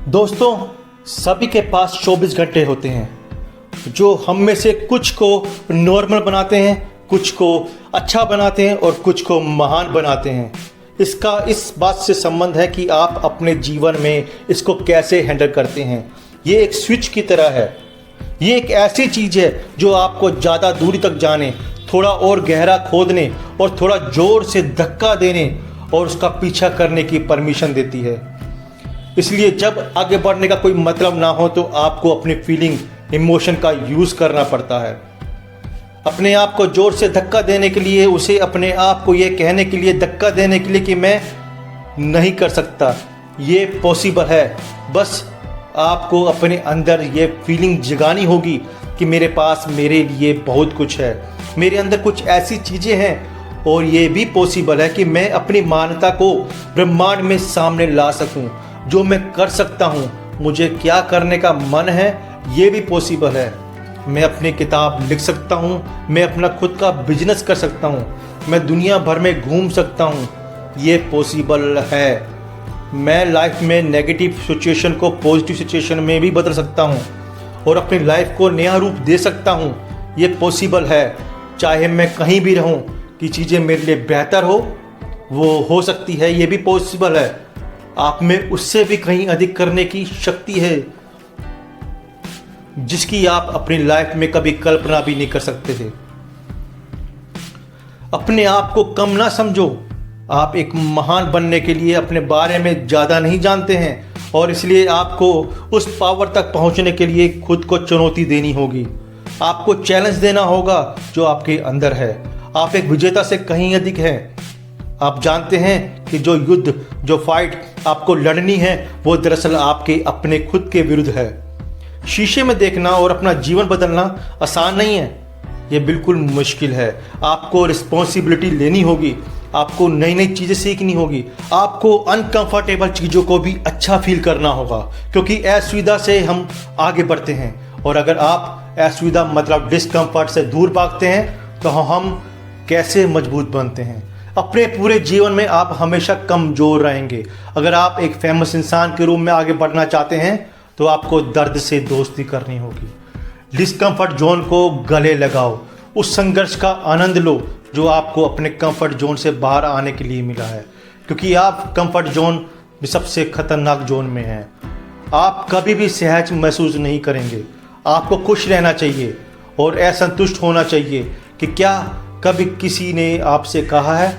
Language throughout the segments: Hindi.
दोस्तों, सभी के पास 24 घंटे होते हैं जो हम में से कुछ को नॉर्मल बनाते हैं, कुछ को अच्छा बनाते हैं और कुछ को महान बनाते हैं। इसका इस बात से संबंध है कि आप अपने जीवन में इसको कैसे हैंडल करते हैं। ये एक स्विच की तरह है। ये एक ऐसी चीज़ है जो आपको ज़्यादा दूरी तक जाने, थोड़ा और गहरा खोदने और थोड़ा ज़ोर से धक्का देने और उसका पीछा करने की परमिशन देती है। इसलिए जब आगे बढ़ने का कोई मतलब ना हो तो आपको अपनी फीलिंग, इमोशन का यूज़ करना पड़ता है। अपने आप को ज़ोर से धक्का देने के लिए, उसे अपने आप को ये कहने के लिए धक्का देने के लिए कि मैं नहीं कर सकता, ये पॉसिबल है। बस आपको अपने अंदर ये फीलिंग जगानी होगी कि मेरे पास मेरे लिए बहुत कुछ है, मेरे अंदर कुछ ऐसी चीज़ें हैं और ये भी पॉसिबल है कि मैं अपनी मान्यता को ब्रह्मांड में सामने ला सकूं। जो मैं कर सकता हूं, मुझे क्या करने का मन है, ये भी पॉसिबल है। मैं अपनी किताब लिख सकता हूं, मैं अपना खुद का बिजनेस कर सकता हूं, मैं दुनिया भर में घूम सकता हूं, ये पॉसिबल है। मैं लाइफ में नेगेटिव सिचुएशन को पॉजिटिव सिचुएशन में भी बदल सकता हूं और अपनी लाइफ को नया रूप दे सकता हूं, ये पॉसिबल है। चाहे मैं कहीं भी रहूं, कि चीज़ें मेरे लिए बेहतर वो हो सकती है, ये भी पॉसिबल है। आप में उससे भी कहीं अधिक करने की शक्ति है जिसकी आप अपनी लाइफ में कभी कल्पना भी नहीं कर सकते थे। अपने आप को कम ना समझो। आप एक महान बनने के लिए अपने बारे में ज़्यादा नहीं जानते हैं और इसलिए आपको उस पावर तक पहुंचने के लिए खुद को चुनौती देनी होगी। आपको चैलेंज देना होगा जो आपके अंदर है। आप एक विजेता से कहीं अधिक हैं। आप जानते हैं कि जो युद्ध, जो फाइट आपको लड़नी है वो दरअसल आपके अपने खुद के विरुद्ध है। शीशे में देखना और अपना जीवन बदलना आसान नहीं है, ये बिल्कुल मुश्किल है। आपको रिस्पॉन्सिबिलिटी लेनी होगी, आपको नई नई चीज़ें सीखनी होगी, आपको अनकंफर्टेबल चीज़ों को भी अच्छा फील करना होगा, क्योंकि असुविधा से हम आगे बढ़ते हैं। और अगर आप असुविधा मतलब डिस्कम्फर्ट से दूर भागते हैं तो हम कैसे मजबूत बनते हैं। अपने पूरे जीवन में आप हमेशा कमज़ोर रहेंगे। अगर आप एक फेमस इंसान के रूप में आगे बढ़ना चाहते हैं तो आपको दर्द से दोस्ती करनी होगी। डिस्कम्फर्ट जोन को गले लगाओ, उस संघर्ष का आनंद लो जो आपको अपने कंफर्ट जोन से बाहर आने के लिए मिला है, क्योंकि आप कंफर्ट जोन में सबसे खतरनाक जोन में हैं। आप कभी भी सहज महसूस नहीं करेंगे। आपको खुश रहना चाहिए और असंतुष्ट होना चाहिए कि क्या कभी किसी ने आपसे कहा है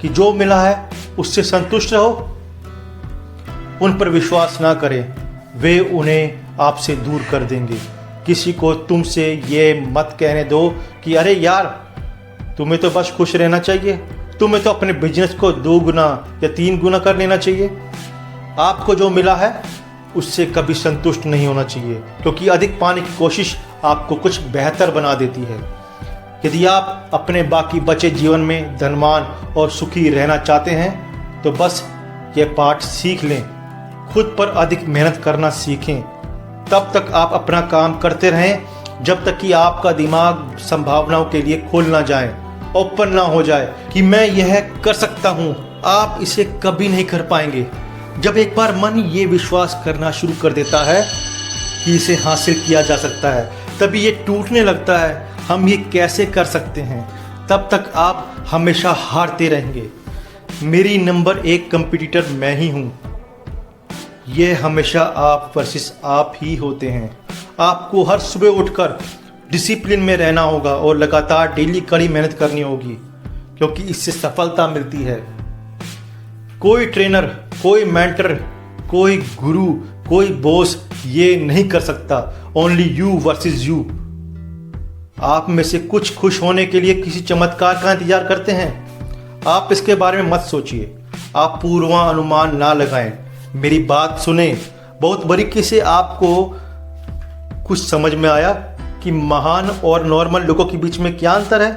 कि जो मिला है उससे संतुष्ट रहो। उन पर विश्वास ना करें, वे उन्हें आपसे दूर कर देंगे। किसी को तुमसे ये मत कहने दो कि अरे यार, तुम्हें तो बस खुश रहना चाहिए, तुम्हें तो अपने बिजनेस को 2 गुना या 3 गुना कर लेना चाहिए। आपको जो मिला है उससे कभी संतुष्ट नहीं होना चाहिए, क्योंकि अधिक पाने की कोशिश आपको कुछ बेहतर बना देती है। यदि आप अपने बाकी बचे जीवन में धनवान और सुखी रहना चाहते हैं तो बस ये पाठ सीख लें। खुद पर अधिक मेहनत करना सीखें। तब तक आप अपना काम करते रहें जब तक कि आपका दिमाग संभावनाओं के लिए खोल ना जाए, ओपन ना हो जाए कि मैं यह कर सकता हूँ। आप इसे कभी नहीं कर पाएंगे। जब एक बार मन ये विश्वास करना शुरू कर देता है कि इसे हासिल किया जा सकता है, तभी ये टूटने लगता है। हम ये कैसे कर सकते हैं, तब तक आप हमेशा हारते रहेंगे। मेरी नंबर 1 कंपटीटर मैं ही हूँ। ये हमेशा आप वर्सेस आप ही होते हैं। आपको हर सुबह उठकर डिसिप्लिन में रहना होगा और लगातार डेली कड़ी मेहनत करनी होगी, क्योंकि इससे सफलता मिलती है। कोई ट्रेनर, कोई मेंटर, कोई गुरु, कोई बॉस ये नहीं कर सकता। Only you versus you. आप में से कुछ खुश होने के लिए किसी चमत्कार का इंतजार करते हैं। आप इसके बारे में मत सोचिए। आप पूर्वानुमान ना लगाएं। मेरी बात सुने। बहुत बारीकी से आपको कुछ समझ में आया कि महान और नॉर्मल लोगों के बीच में क्या अंतर है।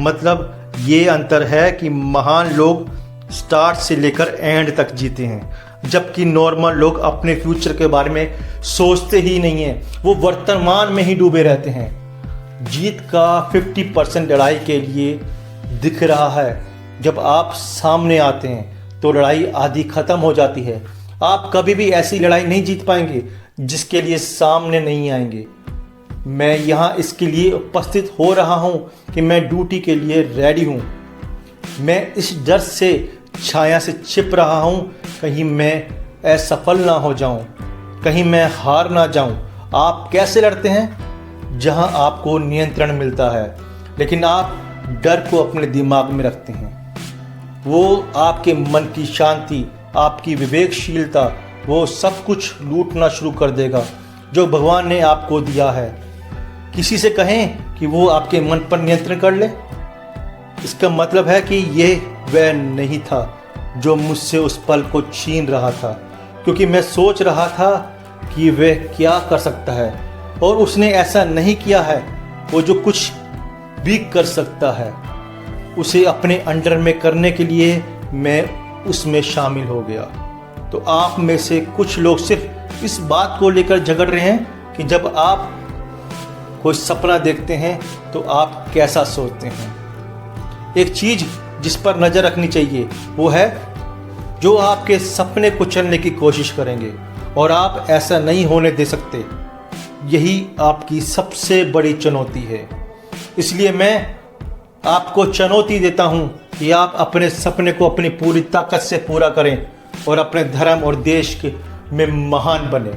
मतलब ये अंतर है कि महान लोग स्टार्ट से लेकर एंड तक जीते हैं, जबकि नॉर्मल लोग अपने फ्यूचर के बारे में सोचते ही नहीं हैं। वो वर्तमान में ही डूबे रहते हैं। जीत का 50% लड़ाई के लिए दिख रहा है। जब आप सामने आते हैं तो लड़ाई आधी खत्म हो जाती है। आप कभी भी ऐसी लड़ाई नहीं जीत पाएंगे जिसके लिए सामने नहीं आएंगे। मैं यहाँ इसके लिए उपस्थित हो रहा हूँ कि मैं ड्यूटी के लिए रेडी हूँ। मैं इस डर से छाया से छिप रहा हूँ, कहीं मैं असफल ना हो जाऊँ, कहीं मैं हार ना जाऊँ। आप कैसे लड़ते हैं? जहाँ आपको नियंत्रण मिलता है, लेकिन आप डर को अपने दिमाग में रखते हैं। वो आपके मन की शांति, आपकी विवेकशीलता, वो सब कुछ लूटना शुरू कर देगा जो भगवान ने आपको दिया है। किसी से कहें कि वो आपके मन पर नियंत्रण कर ले, इसका मतलब है कि ये वह नहीं था जो मुझसे उस पल को छीन रहा था, क्योंकि मैं सोच रहा था कि वह क्या कर सकता है और उसने ऐसा नहीं किया है। वो जो कुछ भी कर सकता है उसे अपने अंडर में करने के लिए मैं उसमें शामिल हो गया। तो आप में से कुछ लोग सिर्फ इस बात को लेकर झगड़ रहे हैं कि जब आप कोई सपना देखते हैं तो आप कैसा सोचते हैं। एक चीज़ जिस पर नज़र रखनी चाहिए वो है जो आपके सपने को चलने की कोशिश करेंगे, और आप ऐसा नहीं होने दे सकते। यही आपकी सबसे बड़ी चुनौती है। इसलिए मैं आपको चुनौती देता हूं कि आप अपने सपने को अपनी पूरी ताकत से पूरा करें और अपने धर्म और देश में महान बने,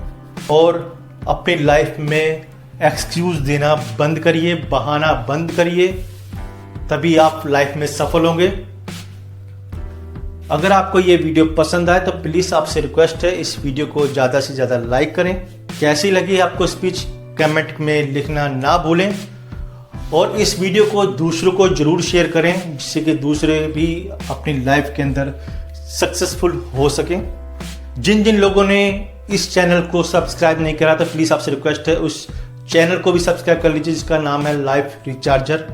और अपनी लाइफ में एक्सक्यूज़ देना बंद करिए, बहाना बंद करिए, तभी आप लाइफ में सफल होंगे। अगर आपको ये वीडियो पसंद आए तो प्लीज़ आपसे रिक्वेस्ट है इस वीडियो को ज़्यादा से ज़्यादा लाइक करें। कैसी लगी आपको स्पीच कमेंट में लिखना ना भूलें, और इस वीडियो को दूसरों को ज़रूर शेयर करें जिससे कि दूसरे भी अपनी लाइफ के अंदर सक्सेसफुल हो सकें। जिन जिन लोगों ने इस चैनल को सब्सक्राइब नहीं करा तो प्लीज़ आपसे रिक्वेस्ट है उस चैनल को भी सब्सक्राइब कर लीजिए जिसका नाम है लाइफ रिचार्जर।